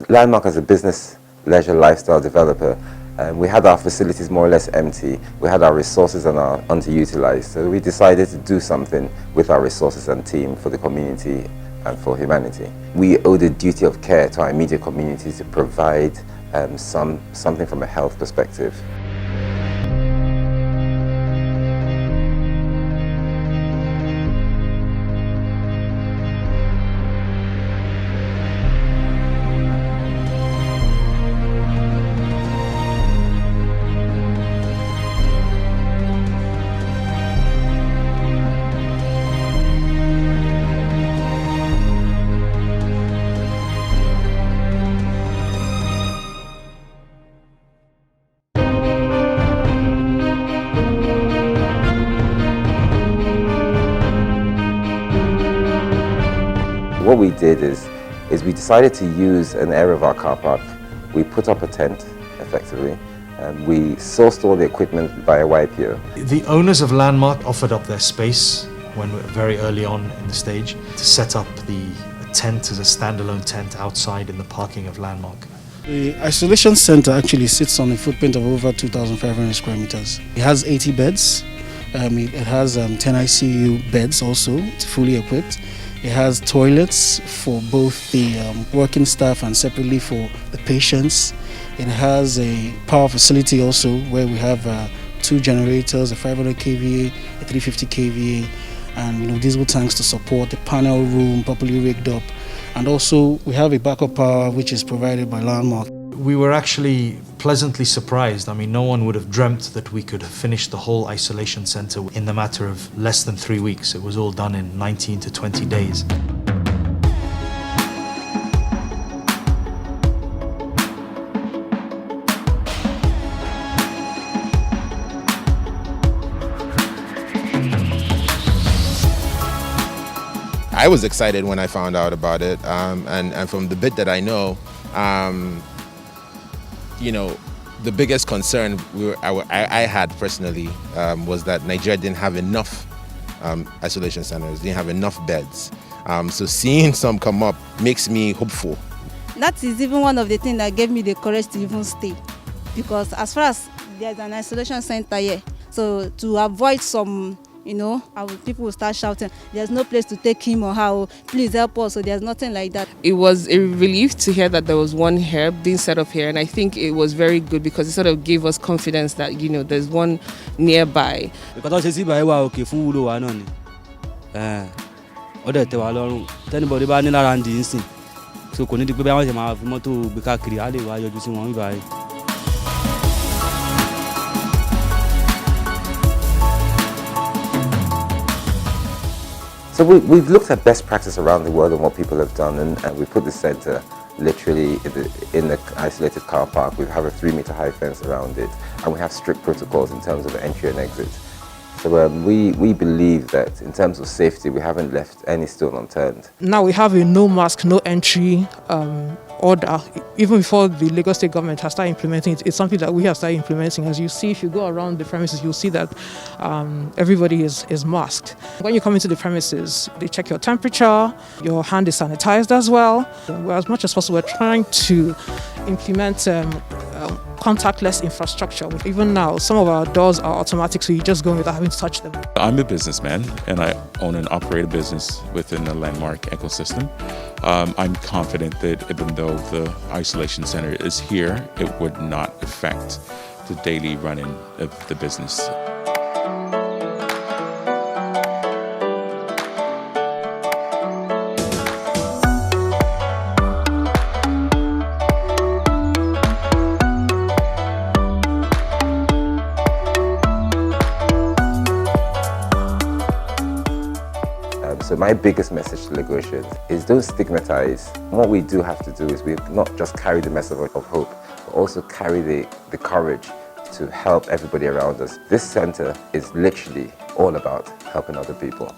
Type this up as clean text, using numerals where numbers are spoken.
Landmark as a business, leisure, lifestyle developer, we had our facilities more or less empty. We had our resources and our underutilized. So we decided to do something with our resources and team for the community and for humanity. We owe the duty of care to our immediate community to provide something from a health perspective. What we did is we decided to use an area of our car park. We put up a tent, effectively, and we sourced all the equipment via YPO. The owners of Landmark offered up their space when we were very early on in the stage to set up the tent as a standalone tent outside in the parking of Landmark. The isolation center actually sits on a footprint of over 2,500 square meters. It has 80 beds. It has 10 ICU beds also. It's fully equipped. It has toilets for both the working staff and separately for the patients. It has a power facility also where we have 2 generators, a 500 kVA, a 350 kVA, and diesel tanks to support the panel room properly rigged up. And also we have a backup power which is provided by Landmark. We were actually pleasantly surprised. I mean, no one would have dreamt that we could have finished the whole isolation center in the matter of less than 3 weeks. It was all done in 19 to 20 days. I was excited when I found out about it, and from the bit that I know, the biggest concern I had personally was that Nigeria didn't have enough isolation centers, didn't have enough beds. So seeing some come up makes me hopeful. That is even one of the things that gave me the courage to even stay. Because as far as there's an isolation center here, so to avoid some, people will start shouting, there's no place to take him or her, please help us, so there's nothing like that. It was a relief to hear that there was one here being set up here, and I think it was very good because it sort of gave us confidence that, there's one nearby. Because So we've looked at best practice around the world and what people have done, and we put the center literally in the isolated car park. We have a 3-meter high fence around it, and we have strict protocols in terms of entry and exit. So we believe that in terms of safety, we haven't left any stone unturned. Now we have a no mask, no entry order. Even before the Lagos State government has started implementing it, it's something that we have started implementing. As you see, if you go around the premises, you'll see that everybody is masked. When you come into the premises, they check your temperature, your hand is sanitized as well. As much as possible, we're trying to implement contactless infrastructure. Even now, some of our doors are automatic, so you just go in without having to touch them. I'm a businessman, and I own and operate a business within the Landmark ecosystem. I'm confident that even though the isolation center is here, it would not affect the daily running of the business. So my biggest message to Lagosians is don't stigmatize. What we do have to do is we not just carry the message of hope, but also carry the courage to help everybody around us. This center is literally all about helping other people.